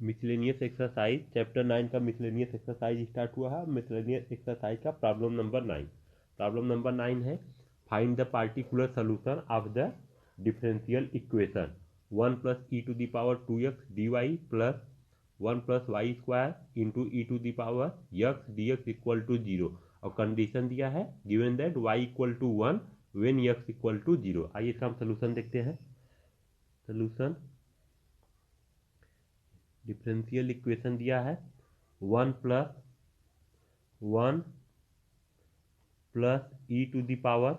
Miscellaneous exercise chapter 9 का miscellaneous exercise start हुआ है। मिसलेनियस एक्सरसाइज का प्रॉब्लम नंबर 9। प्रॉब्लम नंबर 9 है find the particular solution of the differential equation 1 plus e to the power 2x dy plus 1 plus y square into e to the power x dx equal to 0 और condition दिया है given that y equal to 1 when x equal to 0। आइए इसका हम solution देखते हैं। Solution differential equation दिया है 1 plus e to the power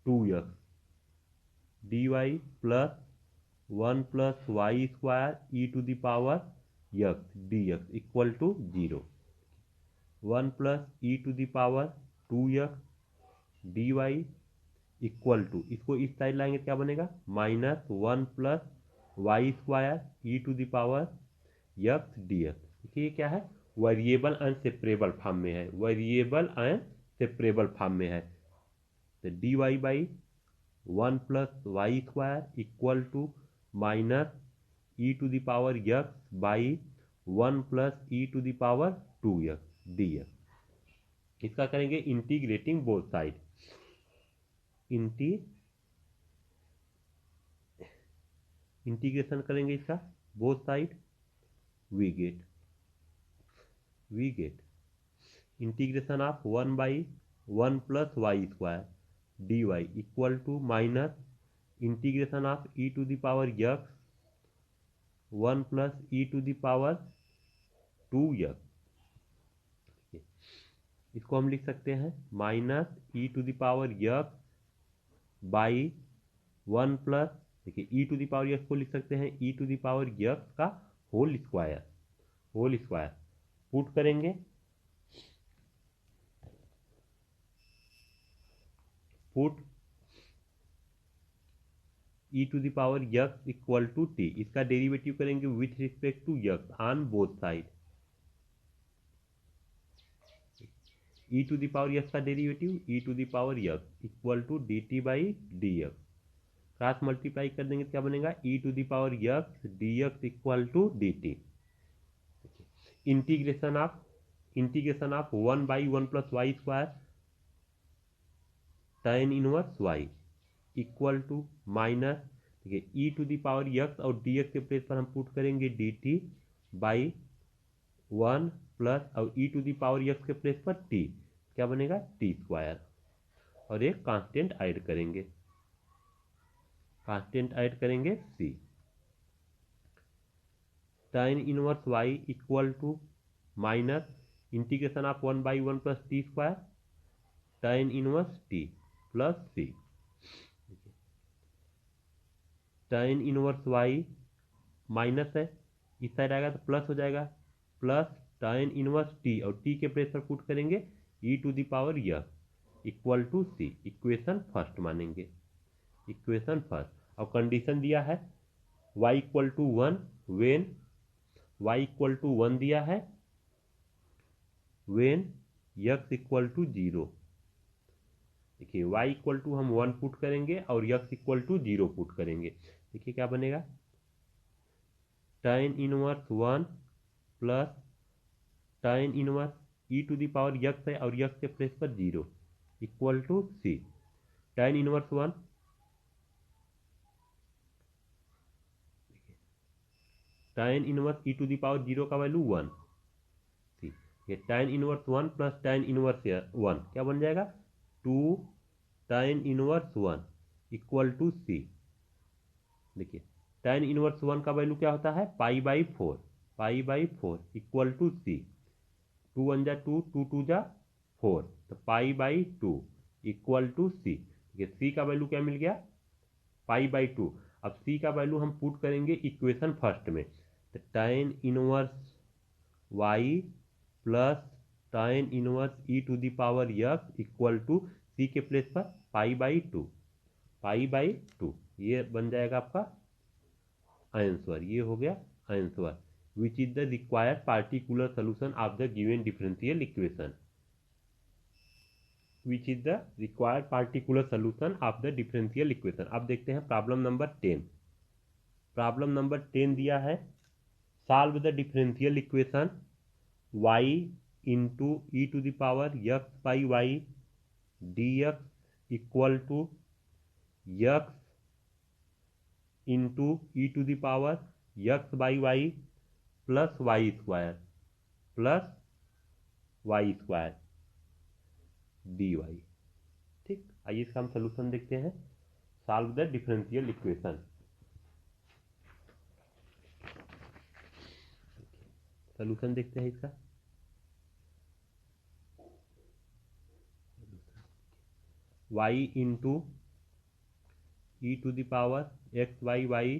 2x dy plus 1 plus y square e to the power x dx equal to 0। 1 plus e to the power 2x dy equal to, इसको इस side लाएंगे क्या बनेगा minus 1 plus y square e to the power x dx। देखिए क्या है variable and separable form में है, वेरिएबल एंड सेपरेबल फॉर्म में है। तो dy by 1 plus y square equal to minus e to the power x by 1 plus e to the power 2x dx। इसका करेंगे इंटीग्रेटिंग बोथ साइड, इंटीग्रेशन करेंगे इसका both side. We get integration of 1 by 1 plus y square dy equal to minus integration of e to the power x 1 plus e to the power 2x। इसको हम लिख सकते हैं minus e to the power x by 1 plus, देखिए e to the power x को लिख सकते हैं e to the power x का होल स्क्वायर पुट करेंगे, put e to the power x equal to t। इसका डेरिवेटिव करेंगे with respect to x on both side. E to the power x का derivative e to the power x equal to dt by dx। Cross multiply कर देंगे क्या बनेगा e to the power x dx equal to dt। Integration of 1 by 1 plus y square tan inverse y equal to minus, देखिए e to the power x और dx के place पर हम put करेंगे dt बाई 1 प्लस और e to the power x के place पर t, क्या बनेगा t स्क्वायर और एक कांस्टेंट ऐड करेंगे, c। tan inverse y equal to minus integration of 1 by 1 plus t square tan inverse t plus c। tan inverse y minus है, इस side आएगा तो प्लस हो जाएगा, प्लस tan इनवर्स t और t के place पर पुट करेंगे e to the power x equal to c। Equation first मानेंगे, इक्वेशन फर्स्ट। और कंडीशन दिया है y equal to 1 when y equal to 1 दिया है वेन x इक्वल टू 0। देखिए y इक्वल टू हम 1 पुट करेंगे और x इक्वल टू 0 पुट करेंगे। देखिए क्या बनेगा tan inverse 1 plus tan inverse e to the power x है और x के प्लेस पर 0 equal to c। tan inverse 1 tan inverse e to the power 0 का वैल्यू 1 c। ये tan inverse 1 plus tan inverse 1 क्या बन जाएगा 2 tan inverse 1 equal to c। देखिए tan इनवर्स 1 का वैल्यू क्या होता है pi by 4 equal to c। 2 1 जा 2, 2 2 जा 4, तो pi by 2 equal to c। c का वैल्यू क्या मिल गया पाई बाई 2। अब c का वैल्यू हम पुट करेंगे इक्वेशन फर्स्ट में, तो tan inverse y plus tan inverse e to the power x equal to c के प्लेस पर पाई बाई 2, ये बन जाएगा आपका आंसर। ये हो गया answer which is the required particular solution of the given differential equation, which is the required particular solution of the differential equation. अब देखते हैं प्रॉब्लम नंबर 10। प्रॉब्लम नंबर 10 दिया है, solve the differential equation y into e to the power x by y d x equal to x into e to the power x by y plus y square d y. ठीक, आइए इसका हम solution देखते हैं। Solve the differential equation. Solution देखते हैं इसका। y into e to the power x by y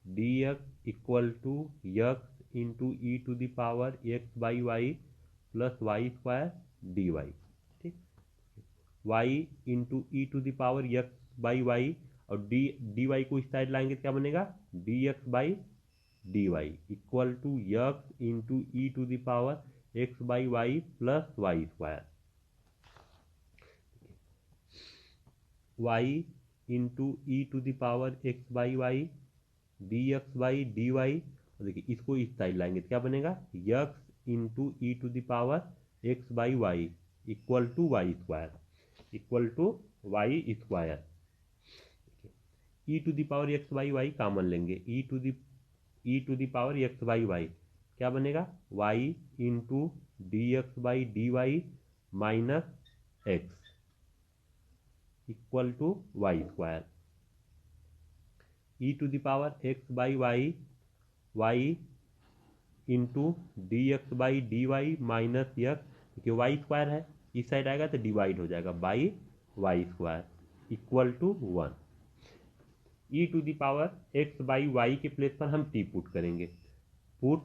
d x equal to x into e to the power x by y plus y square d y. ठीक, y into e to the power x by y और d y को इस side लाएंगे तो क्या बनेगा, d x by d y equal to x into e to the power x by y plus y square. y into e to the power x by y d x by d y, और देखिए इसको इस side लाएंगे तो क्या बनेगा, x into e to the power x by y equal to y square. E to the power x by y common लेंगे, e to the power x by y क्या बनेगा, y into d x by d y minus x equal to y square. E to the power x by y into d x by d y minus x, देखिए y square है इस side आएगा तो divide हो जाएगा by y square equal to 1। E to the power x by y के place पर हम टी पुट करेंगे, put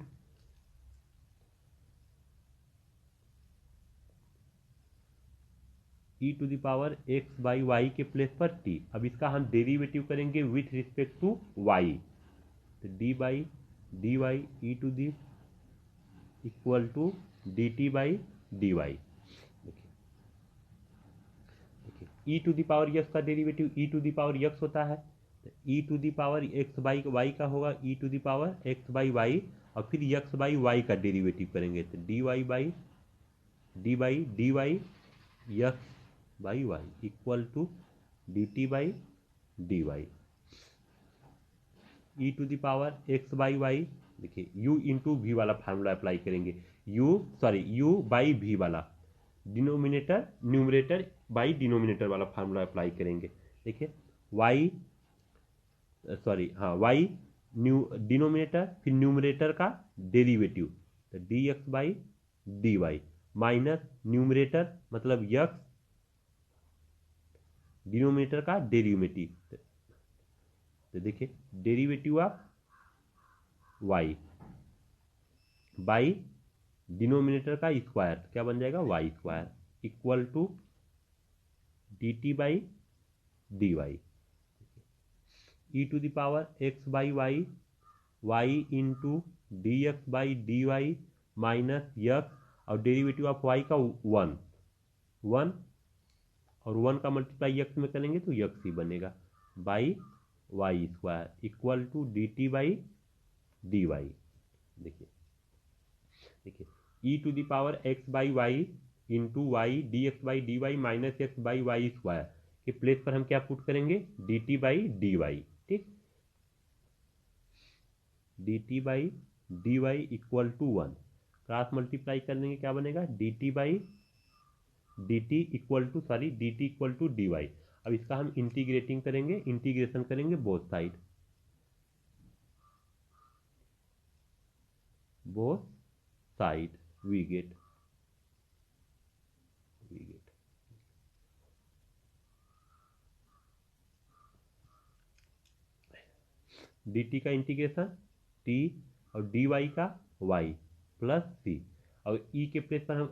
e to the power x by y के प्लेस पर टी। अब इसका हम डेरिवेटिव करेंगे विथ रिस्पेक्ट टू वाई, तो d by d y e to the equal to d t by d y. देखिए e to the power x का derivative e to the power x होता है, तो e to the power x by y का होगा e to the power x by y, और फिर x by y का डेरिवेटिव करेंगे तो d y d y x by y equal to d t by d y. E to the power x by y, देखिए u into v वाला formula apply करेंगे, u by v वाला, denominator numerator by denominator वाला formula apply करेंगे। देखिए y denominator फिर numerator का derivative तो d x by d y minus numerator मतलब यक्स डिनोमिनेटर का डेरिवेटिव, तो देखिए derivative of y by denominator का स्क्वायर क्या बन जाएगा y square equal to d t by d y. E to the power x by y into d x by d y minus x, और derivative of y का 1 और 1 का multiply x में करेंगे तो यक्स ही बनेगा by y square equal to d t by d y. देखिए e to the power x by y into y d x by d y minus x by y square के place पर हम क्या put करेंगे, d t by d y. ठीक, d t by d y equal to 1, cross multiply कर देंगे क्या बनेगा, d t equal to d y. अब इसका हम इंटीग्रेशन करेंगे both side we get d t का इंटीग्रेशन टी और डी वाई का वाई प्लस सी, और ई के प्लेस पर हम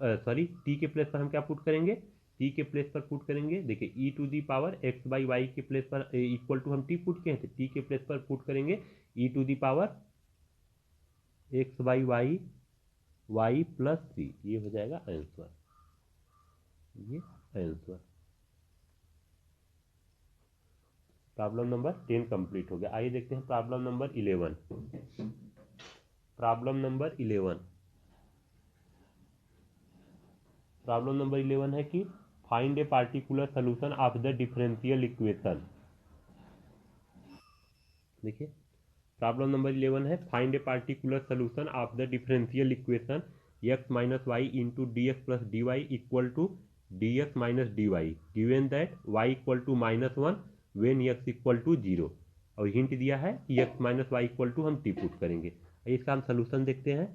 टी के प्लेस पर हम क्या पुट करेंगे, टी के प्लेस पर पुट करेंगे, देखिए e to the power x by y के प्लेस पर इक्वल टू हम टी पुट किए हैं तो टी के प्लेस पर पुट करेंगे e to the power x by y plus c, ये हो जाएगा आंसर। प्रॉब्लम नंबर 10 कंप्लीट हो गया। आइए देखते हैं प्रॉब्लम नंबर 11। प्रॉब्लम नंबर 11 है कि find a particular solution of the differential equation. देखिए प्रॉब्लम नंबर 11 है find a particular solution of the differential equation x minus y into d x plus d y equal to d x minus d y given that y equal to -1 when x equal to 0। और hint दिया है कि x minus y equal to हम t put करेंगे। इसका हम solution देखते हैं।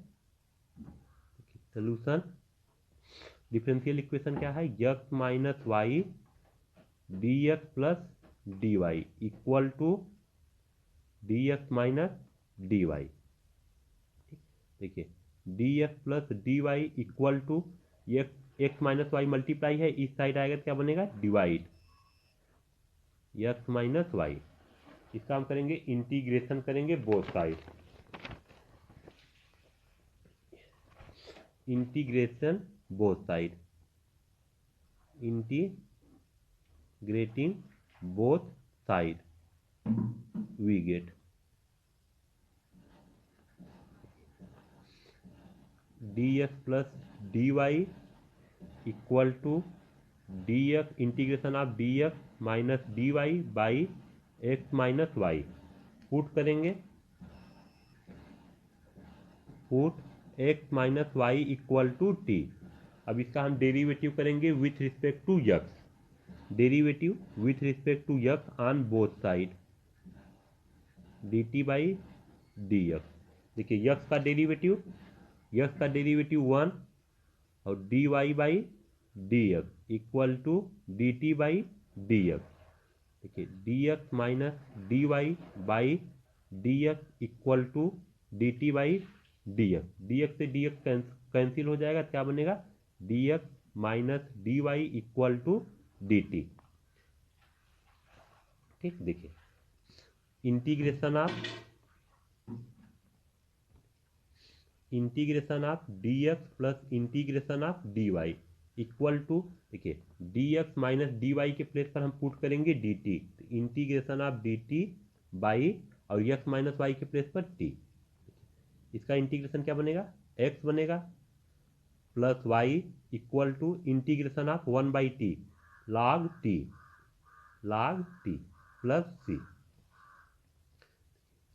सोल्यूशन डिफरेंशियल इक्वेशन क्या है, x minus y d x plus d y equal to d x minus d y. देखिए d x plus d y equal to x minus y multiply है, इस साइड आएगा तो क्या बनेगा डिवाइड एक्स माइनस वाई। इसका हम करेंगे इंटीग्रेशन करेंगे both side, integration both side, integrating both side we get dx plus dy equal to dx integration of dx minus dy by x minus y. Put करेंगे, put x minus y equal to t. अब इसका हम derivative करेंगे with respect to x, derivative with respect to x on both side dt by d x. देखिए x का derivative 1 और dy by d x equal to d t by d x. देखिए d x minus d y by d x equal to d t by d x. D x से d x cancel हो जाएगा, क्या बनेगा d x minus d y equal to d t. ठीक, देखिए integration of d x plus integration of d y equal to, देखिए d x minus d y के place पर हम पुट करेंगे d t, integration of D t by और x minus y के place पर टी। इसका इंटीग्रेशन क्या बनेगा एक्स बनेगा plus Y equal to integration of 1 by t log t plus c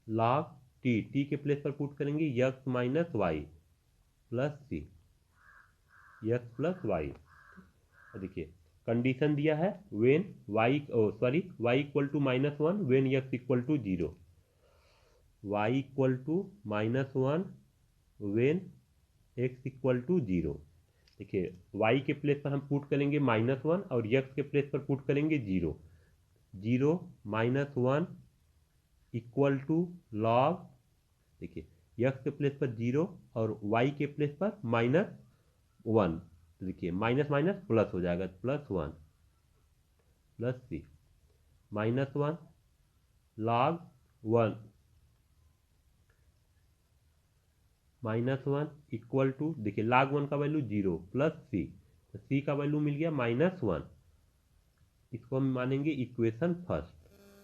log t के प्लेस पर पुट करेंगे x minus y plus c x plus y. देखिए कंडीशन दिया है when y equal to -1 when x equal to 0, y equal to -1 when x equal to 0। देखिए Y के place पर हम पुट करेंगे -1 और एक्स के प्लेस पर पुट करेंगे 0 -1 इक्वल टू लॉग, देखिए एक्स के प्लेस पर 0 और वाई के प्लेस पर -1, देखिए माइनस माइनस प्लस हो जाएगा +1 plus c -1 log 1 -1 equal to, देखिए log 1 का वैल्यू 0 प्लस सी, तो सी का वैल्यू मिल गया -1। इसको हम मानेंगे इक्वेशन फर्स्ट।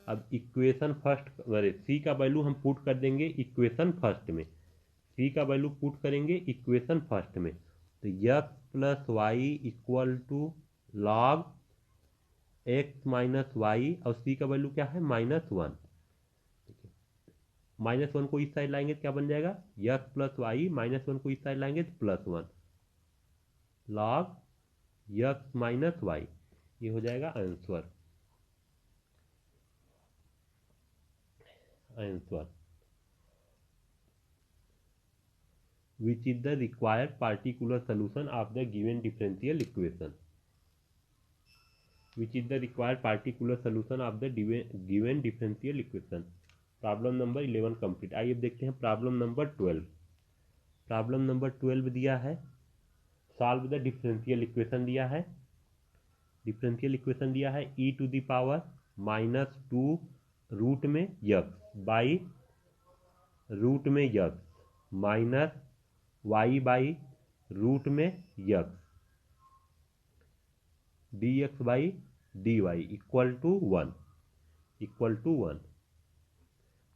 अब इक्वेशन फर्स्ट सी का वैल्यू हम पुट कर देंगे इक्वेशन फर्स्ट में, सी का वैल्यू पुट करेंगे इक्वेशन फर्स्ट में, तो x plus Y equal to log X minus Y और सी का वैल्यू क्या है -1। -1 को इस साइड लाएंगे तो क्या बन जाएगा x प्लस वाई, -1 को इस साइड लाएंगे तो +1 लॉग x माइनस वाई। ये हो जाएगा answer. Which is the required particular solution of the given differential equation? Which is the required particular solution of the given differential equation? Problem number 11 complete. आइए देखते हैं problem number 12। Problem number 12 दिया है solve the differential equation दिया है। Differential equation दिया है e to the power -2 root में x बाई रूट में x minus y by root में x d x by d y equal to 1। Equal to 1,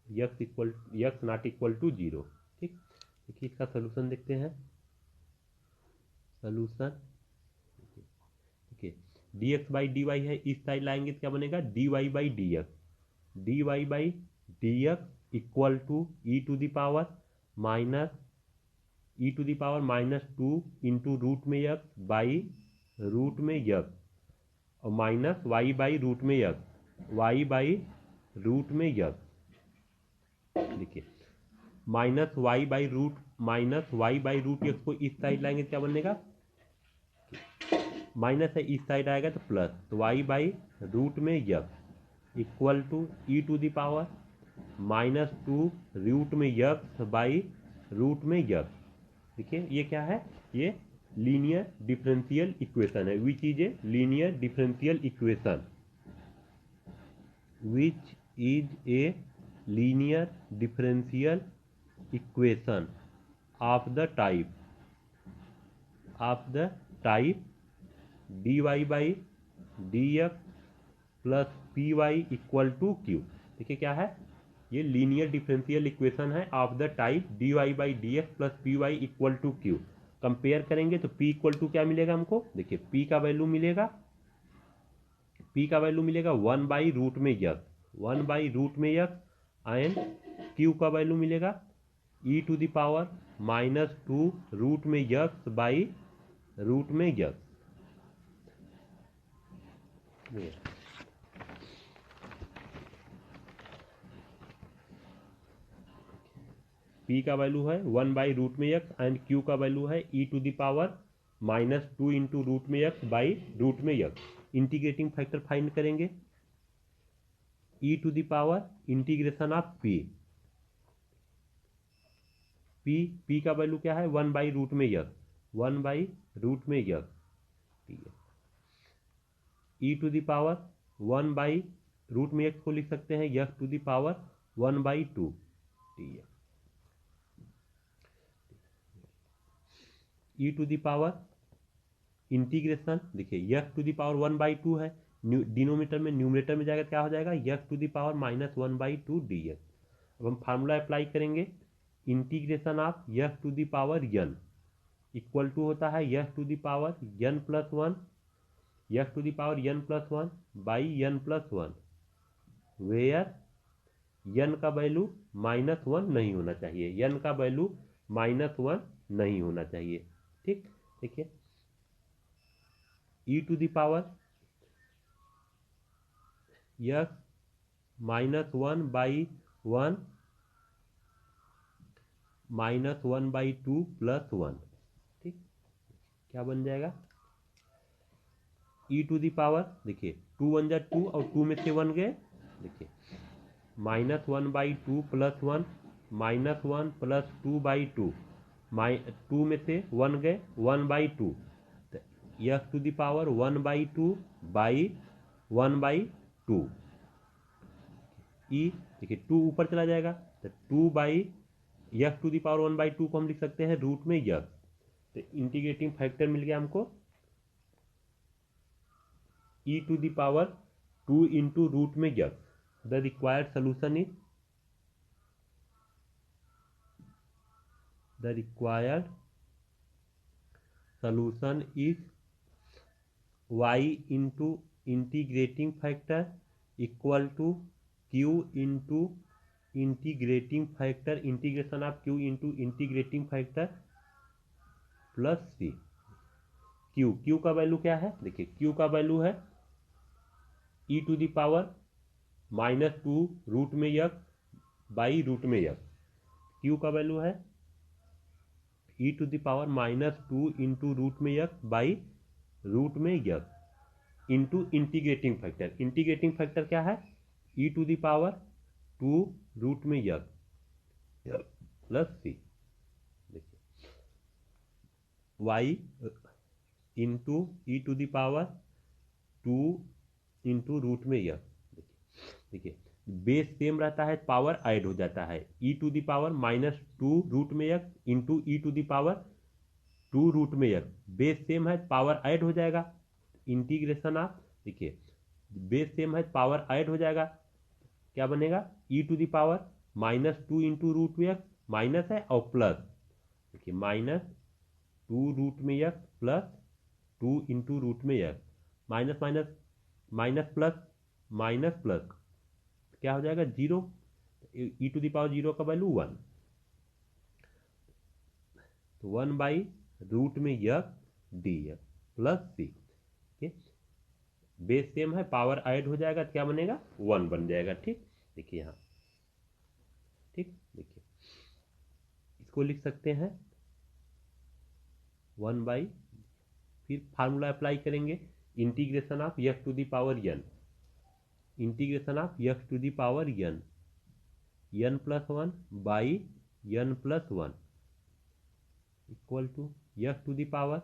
x not equal to 0। ठीक, देखिए इसका सोल्यूशन देखते हैं। सोल्यूशन देखिए d x by d y है, इस साइड लाएंगे तो क्या बनेगा d y by d x, d y by d x equal to e to the power minus two into root में यक्स बाई रूट में यक्स और माइनस वाई बाई रूट में यक्स, वाई बाई रूट में x. देखिए minus y by root x को इस side लाएंगे क्या बनेगा, माइनस है इस साइड आएगा तो प्लस, तो वाई बाई रूट में x equal to e to the power minus two root में यक्स बाई रूट में यक्स। देखिए ये क्या है, ये लीनियर डिफरेंशियल इक्वेशन है। Which is a linear differential equation, which is a linear differential equation of the type dy by d x plus p y equal to q. देखिए क्या है, ये लीनियर डिफरेंशियल इक्वेशन है of the type dy by d x plus p y equal to q. Compare करेंगे तो p equal to क्या मिलेगा हमको, देखिए p का वैल्यू मिलेगा 1 बाई रूट में यक्स एंड q का वैल्यू मिलेगा e to the power minus two root में यक्स बाई रूट में यक्स। p का वैल्यू है 1 बाई रूट में यक्स एंड q का वैल्यू है e to the power minus two into root में यक्स बाई रूट में यक्स। इंटीग्रेटिंग फैक्टर फाइंड करेंगे, e to the power integration of p का value क्या है 1 बाई रूट में यक्स, 1 बाई रूट में x, e to the power 1 by root में x को लिख सकते हैं x to the power 1 by 2 e to the power integration. देखिए x to the power 1 by 2 है, डिनोमीटर में न्यूमरेटर में जाएगा क्या हो जाएगा x to the power minus 1 by 2 d x. अब हम फार्मूला अप्लाई करेंगे, integration of x to the power n equal to होता है x to the power n plus 1, x to the power n plus 1 by n plus 1, where n का value minus 1 नहीं होना चाहिए, n का value minus 1 नहीं होना चाहिए। ठीक, देखिए e to the power x minus 1 by 1 minus 1 by 2 plus 1। ठीक, क्या बन जाएगा e टू द पावर, देखिए 2 1 जा 2 और 2 में से 1 गए, देखिए minus 1 by 2 plus 1 minus 1 plus 2 by 2, 2 में से 1 गए 1 by 2, x to the power 1 by 2 by 1 by 2 e, देखिए 2 ऊपर चला जाएगा तो 2 by x to the power 1 by 2 को हम लिख सकते हैं रूट में यक्स। तो इंटीग्रेटिंग फैक्टर मिल गया हमको e to the power 2 into root में x. The required solution is y into integrating factor equal to q into integrating factor, integration of q into integrating factor plus c। q का value क्या है, देखिए q का value है e to the power minus 2 root में x by root में x, q का value है e to the power minus 2 into root में यक्स बाई रूट में x into integrating factor. Integrating factor क्या है e to the power 2 root में x plus c. देखिए y into e to the power 2 into root में x. देखिए base same रहता है, पावर ऐड हो जाता है, e to the power minus 2 root में x into e to the power 2 root में यक्स, बेस सेम है पावर ऐड हो जाएगा, इंटीग्रेशन ऑफ, देखिए बेस सेम है पावर ऐड हो जाएगा, क्या बनेगा, e to the power -2 into root में एक्स, माइनस है और प्लस, देखिए -2 रूट में एक्स प्लस 2 इंटू रूट में x, minus minus minus plus minus plus क्या हो जाएगा 0, ई टू द पावर 0 का वैल्यू 1, तो 1/रूट में एक्स डी एक्स प्लस सी, ठीक, बेस सेम है, पावर ऐड हो जाएगा तो क्या बनेगा 1 बन जाएगा। ठीक, देखिए यहाँ, ठीक, देखिए इसको लिख सकते हैं 1/, फिर फार्मूला अप्लाई करेंगे, integration of x to the power n, integration of x to the power n, n plus 1 by n plus 1 equal to x to the power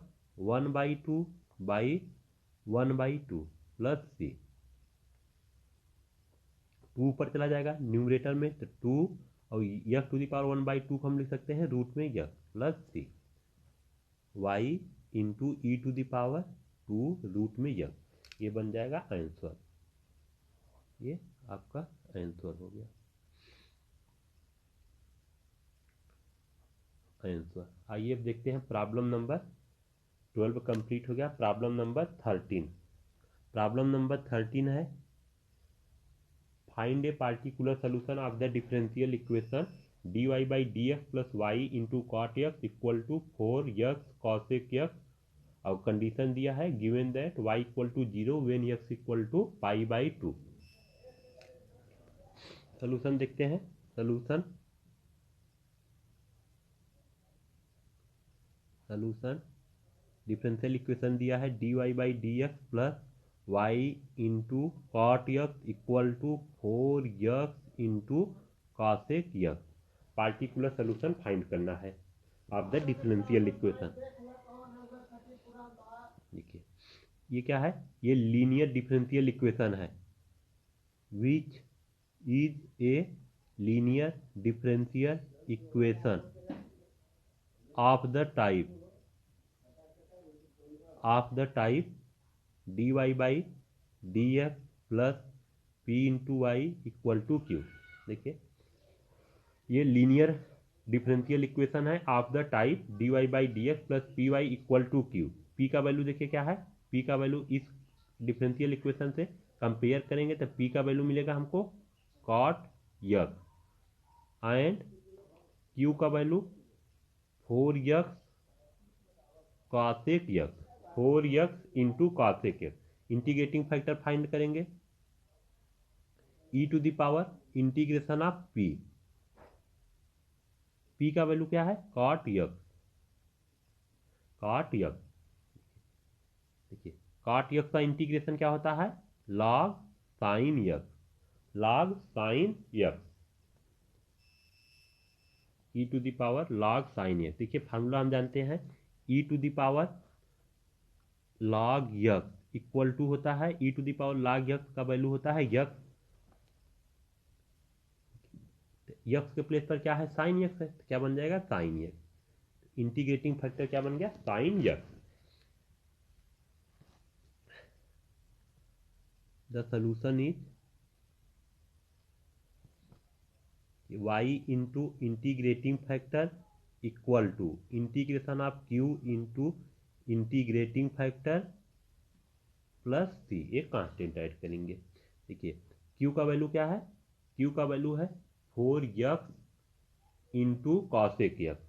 1/2 by 1/2 plus c, 2 ऊपर चला जाएगा न्यूमरेटर में तो 2, और x to the power 1/2 को हम लिख सकते हैं रूट में x plus c, y into e to the power 2 root में एक्स, ये बन जाएगा आंसर, ये आपका आंसर हो गया आंसर। आइए अब देखते हैं प्रॉब्लम नंबर 12 कंप्लीट हो गया। प्रॉब्लम नंबर 13, प्रॉब्लम नंबर 13 है, find a particular solution of the differential equation dy by d x plus y into cot x equal to 4x cosec x, और कंडीशन दिया है given that y equal to 0 when x equal to π/2। Solution देखते हैं, solution differential equation दिया है dy by d x plus y into cot x equal to 4x into cosec x, particular solution find करना है of the differential equation. देखिए ये क्या है, ये लीनियर डिफरेंशियल इक्वेशन है, which is a linear differential equation of the type dy by d x plus p into y equal to q. देखिए ये लीनियर डिफरेंशियल इक्वेशन है of the type dy by d x plus p y equal to q. P का value देखिए क्या है, P का value इस differential equation से कंपेयर करेंगे तो पी का वैल्यू मिलेगा हमको कॉट एक्स, एंड क्यू का value 4x cosec x, 4x into cosec x. Integrating factor find करेंगे, e to the power integration of p, p का वैल्यू क्या है कॉट एक्स, कॉट एक्स, देखिए कॉट एक्स का integration क्या होता है log sine x, log sine x, e to the power log sine x. देखिए फार्मूला हम जानते हैं e to the power log x equal to होता है, e to the power log x का वैल्यू होता है एक्स, एक्स के प्लेस पर क्या है साइन एक्स है, तो क्या बन जाएगा साइन एक्स, इंटीग्रेटिंग फैक्टर क्या बन गया sine x. The solution is y into integrating factor equal to integration of q into integrating factor plus c, एक कांस्टेंट ऐड करेंगे। देखिए q का वैल्यू क्या है, q का वैल्यू है 4x into cosec x,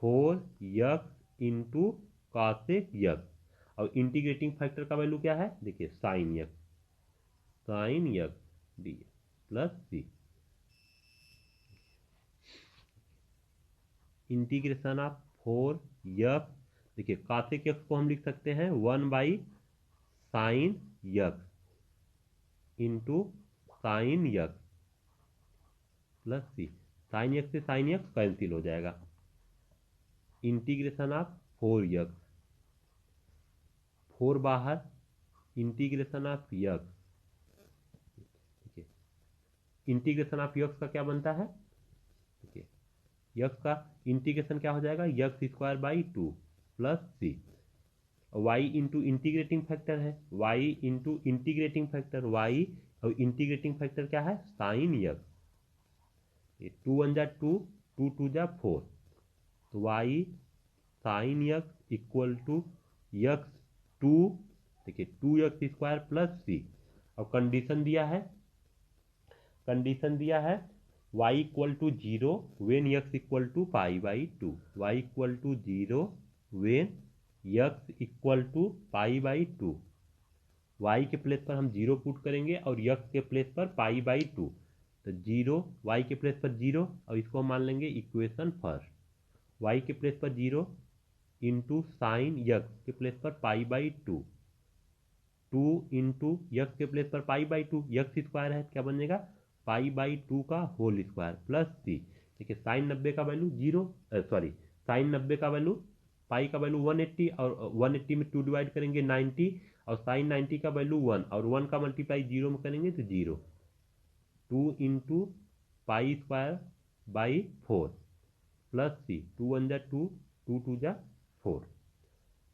4x into cosec x, और integrating factor का वैल्यू क्या है देखिए sine x, sine x d plus c, integration of 4x, देखिए कॉसेक एक्स को हम लिख सकते हैं 1/sin x into sine x plus c, sine x से साइन एक्स कैंसिल हो जाएगा, इंटीग्रेशन ऑफ 4x, 4 बाहर, इंटीग्रेशन ऑफ एक्स, ठीक है, इंटीग्रेशन ऑफ एक्स का क्या बनता है देखिए, एक्स का इंटीग्रेशन क्या हो जाएगा x square by 2 plus c, y into integrating factor है, y into integrating factor, y और इंटीग्रेटिंग फैक्टर क्या है, साइन यक्स। ये 2 वन जा 2, 2 2 जा 4, तो y sine x equal to x 2, देखिए 2x² प्लस सी। और कंडीशन दिया है y equal to 0 when x equal to π/2, y equal to 0 when x equal to π/2। y के प्लेस पर हम 0 पुट करेंगे और यक्स के प्लेस पर π/2, तो 0 y के प्लेस पर 0 और इसको मान लेंगे इक्वेशन फर्स्ट। y के प्लेस पर 0 इंटू साइन यक्स के प्लेस पर π/2, 2 इंटू यक्स के प्लेस पर π/2, यक्स स्क्वायर है क्या बनेगा π/2 का होल स्क्वायर प्लस सी। देखिए साइन 90 का वैल्यू 0, सॉरी साइन 90 का वैल्यू पाई का वैल्यू 180 और 180 में 2 डिवाइड करेंगे 90, और साइन 90 का वैल्यू 1 और 1 का मल्टीप्लाई 0 में करेंगे तो 0, 2 इंटू π² / 4 प्लस सी, 2 1 जा 2, 2 2 जा 4,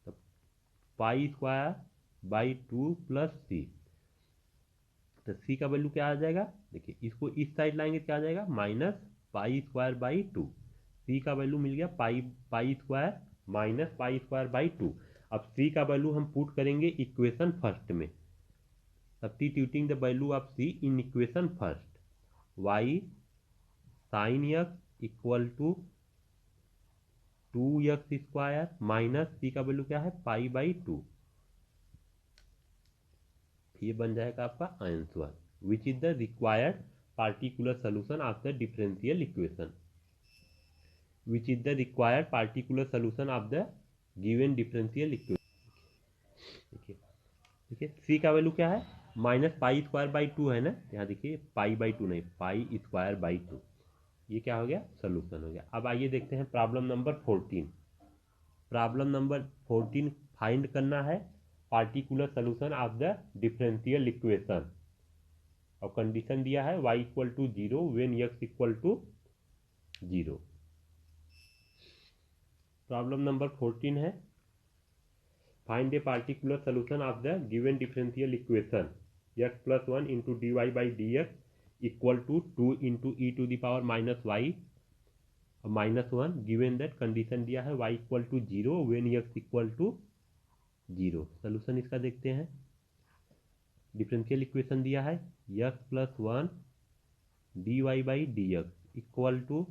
तो π² / 2 प्लस सी। तो सी का वैल्यू क्या आ जाएगा, देखिए इसको इस साइड लाएंगे क्या आ जाएगा -π² / 2। सी का वैल्यू मिल गया π² -π² / 2। अब सी का वैल्यू हम पुट करेंगे इक्वेशन फर्स्ट में, substituting the value of C in equation first, y sine x equal to 2x² minus C का वैल्यू क्या है π/2। ये बन जाएगा आपका answer, which is the required particular solution of the differential equation, which is the required particular solution of the given differential equation. देखिए C का value क्या है -π² / 2 है ना, यहाँ देखिए π/2 नहीं π² / 2, ये क्या हो गया सोल्यूशन हो गया। अब आइए देखते हैं problem number 14। Problem number 14 find करना है particular solution of the differential equation, और कंडीशन दिया है y equal to 0 when x equal to 0। Problem number 14 है find a particular solution of the given differential equation x plus 1 into dy/dx equal to 2 into e⁻y -1, given that condition दिया है y equal to 0 when x equal to 0। Solution इसका देखते हैं, differential equation दिया है x plus 1 dy/dx equal to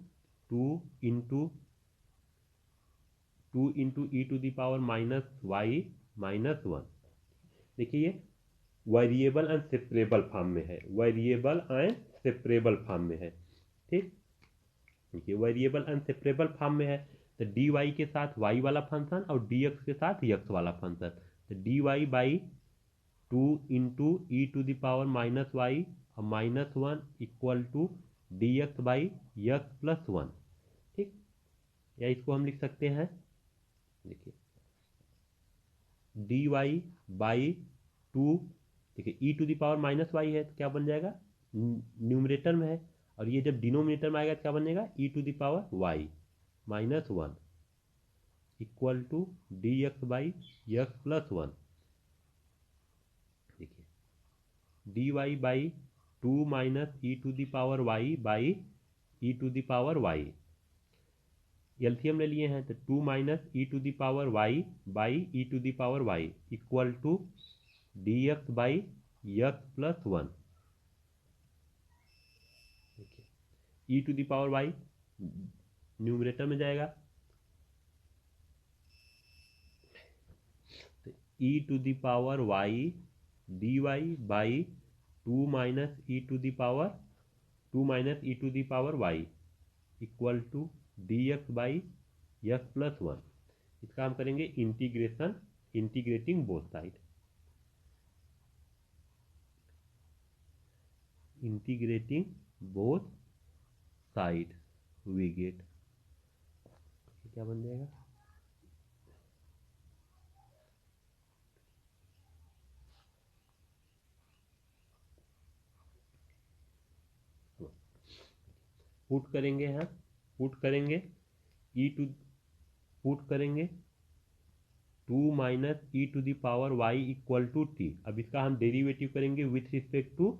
2 into e⁻y -1। देखिए ये variable and separable form में है, वेरिएबल एंड सेपरेबल फॉर्म में है, ठीक। देखिए वेरिएबल एंड सेपरेबल फॉर्म में है, तो dy के साथ y वाला फंक्शन और dx के साथ x वाला फंक्शन, तो dy/2 into e⁻y -1 equal to dx/x plus 1, ठीक। या इसको हम लिख सकते हैं, देखिए dy/2, देखिए e⁻y है तो क्या बन जाएगा न्यूमरेटर में है, और ये जब डिनोमिनेटर में आएगा तो क्या बनेगा e⁻y -1 equal to dx/x plus 1। देखिए dy/2 माइनस e⁻y/e⁻y, एलसीएम ले लिए हैं तो 2 minus e⁻y/e⁻y equal to dx/x plus 1। e⁻y numerator में जाएगा तो e⁻y dy/2 minus e⁻y equal to dx/x plus 1। इसका हम करेंगे integrating both side, integrating both side we get, क्या बन जाएगा पुट करेंगे, पुट करेंगे पुट करेंगे 2 minus e to the power y equal to t. अब इसका हम डेरिवेटिव करेंगे विथ रिस्पेक्ट टू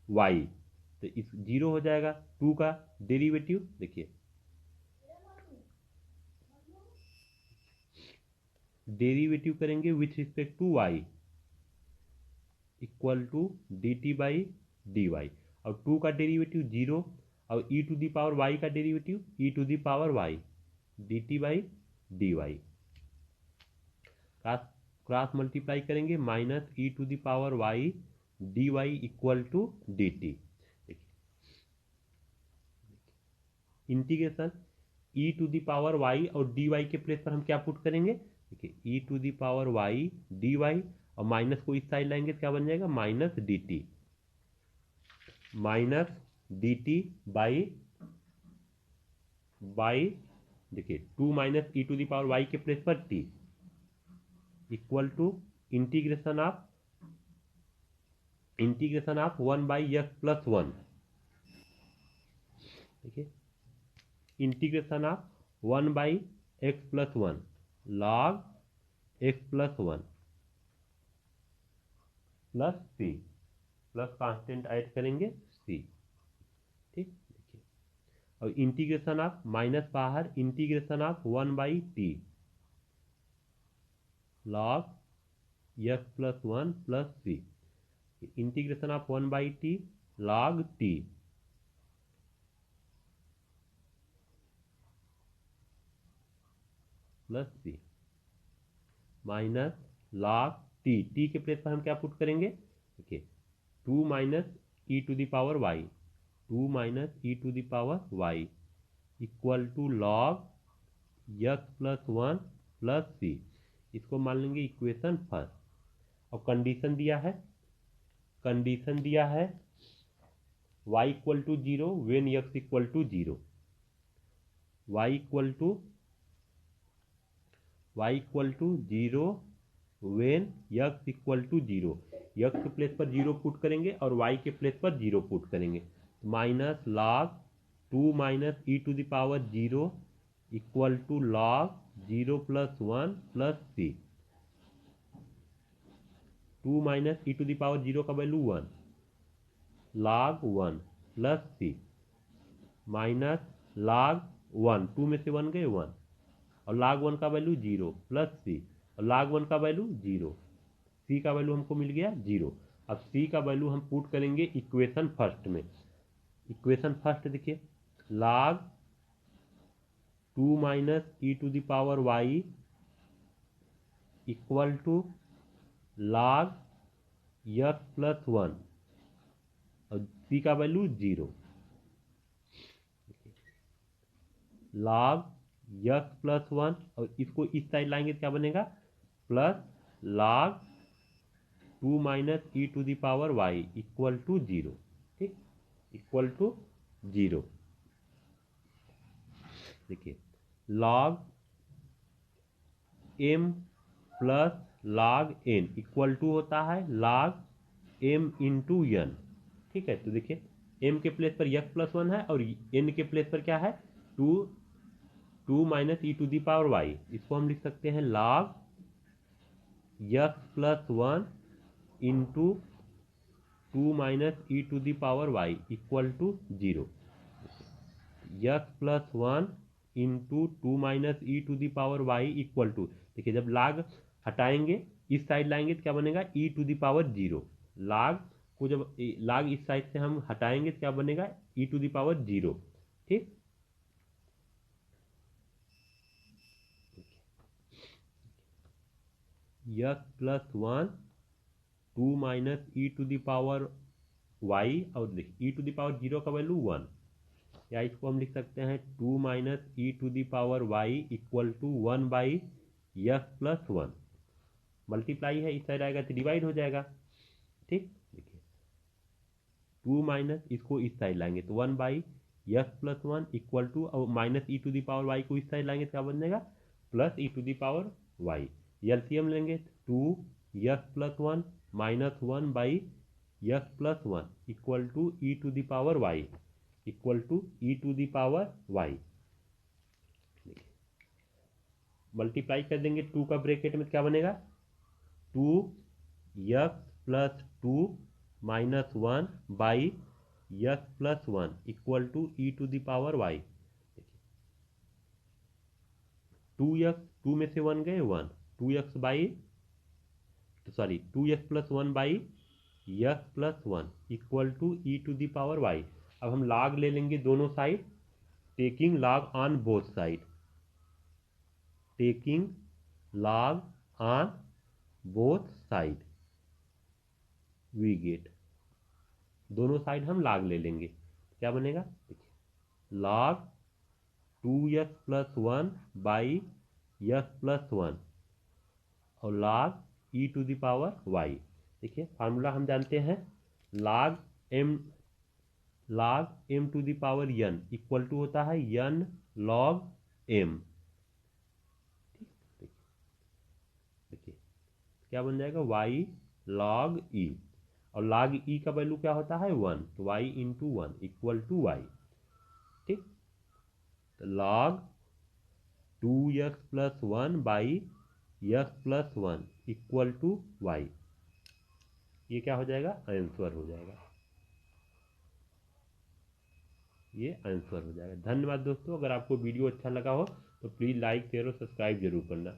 वाई, तो इस जीरो हो जाएगा। 2 का डेरिवेटिव देखिए, डेरिवेटिव करेंगे with respect to y equal to d t by d y. और 2 का डेरिवेटिव जीरो, और e to the power y का derivative e to the power y d t by d y. Cross multiply करेंगे, minus e to the power y d y equal to d t. Integration e to the power y और d y के place पर हम क्या put करेंगे, देखिए e to the power y d y, और minus को इस साइड लाएंगे तो क्या बन जाएगा, minus d t, minus d t by देखिए 2 minus e to the power y के प्लेस पर t equal to integration of 1 by x plus 1। देखिए integration of 1 by x plus 1 log x plus 1 plus सी, plus constant add करेंगे c. ठीक, देखिए और integration of minus बाहर, integration of 1 by t log x plus 1 plus c, integration of 1 by t log t plus c minus log t. T के place पर हम क्या पुट करेंगे, देखिए 2 minus e to the power y, 2 minus e to the power y equal to log x plus 1 plus c. इसको मान लेंगे equation first. और कंडीशन दिया है, y equal to 0 when x equal to 0, y equal to 0 when x equal to 0। x के place पर 0 put करेंगे और y के प्लेस पर 0 पुट करेंगे, minus log 2 minus e to the power 0 equal to log 0 plus 1 plus c. 2 minus e to the power 0 का value 1 log 1 plus c minus log 1, 2 में से 1 गए 1, और log 1 का वैल्यू 0 प्लस सी, और log 1 का वैल्यू 0, सी का वैल्यू हमको मिल गया 0। अब सी का वैल्यू हम पुट करेंगे इक्वेशन फर्स्ट में। इक्वेशन फर्स्ट देखिए, log 2 minus e to the power y equal to log x plus 1, और सी का वैल्यू 0, log x प्लस 1, और इसको इस साइड लाएंगे क्या बनेगा, plus log 2 minus e to the power y equal to 0। ठीक, इक्वल टू 0। देखिए log m plus log n equal to होता है log m इंटू n। ठीक है, तो देखिए m के प्लेस पर x प्लस 1 है और n के प्लेस पर क्या है 2 minus e to the power y. इसको हम लिख सकते हैं log x plus 1 into 2 minus e to the power y equal to 0। x plus 1 into 2 minus e to the power y equal to, देखिए जब log हटाएंगे इस साइड लाएंगे तो क्या बनेगा e to the power 0। log को जब log इस साइड से हम हटाएंगे तो क्या बनेगा ई टू दी पावर 0। ठीक, x plus 1 2 minus e to the power y, और देखिए ई टू दी पावर 0 का वैल्यू 1, या इसको हम लिख सकते हैं 2 minus e to the power y equal to 1 by x plus 1। Multiply है, इस साइड आएगा तो डिवाइड हो जाएगा। ठीक, देखिए 2 माइनस इसको इस साइड लाएंगे तो 1 by x plus 1 equal to, और minus e to the power y को इस साइड लाएंगे तो क्या बन जाएगा plus e to the power y. LCM लेंगे 2 x plus 1 minus 1 by x plus 1 equal to e to the power y equal to e to the power y. Multiply कर देंगे 2 का ब्रैकेट में क्या बनेगा 2x+2 -1/x+1 equal to e⁻y। 2x 2 में से 1 गए 1 2x+1/x+1 इक्वल टू e⁻y। अब हम log ले लेंगे दोनों side, taking log on both side, taking log on both side we get, दोनों साइड हम log ले लेंगे, क्या बनेगा देखिए log 2x+1/x+1 और log e⁻y। देखिए फार्मूला हम जानते हैं log m⁻n इक्वल टू होता है n log m। ठीक, देखिए क्या बन जाएगा y log e, और log e का वैल्यू क्या होता है 1, तो y into 1 equal to y। ठीक, तो log 2x+1/x+1 equal to y, ये क्या हो जाएगा आंसर हो जाएगा, ये आंसर हो जाएगा। धन्यवाद दोस्तों, अगर आपको वीडियो अच्छा लगा हो तो प्लीज़ लाइक शेयर और सब्सक्राइब जरूर करना।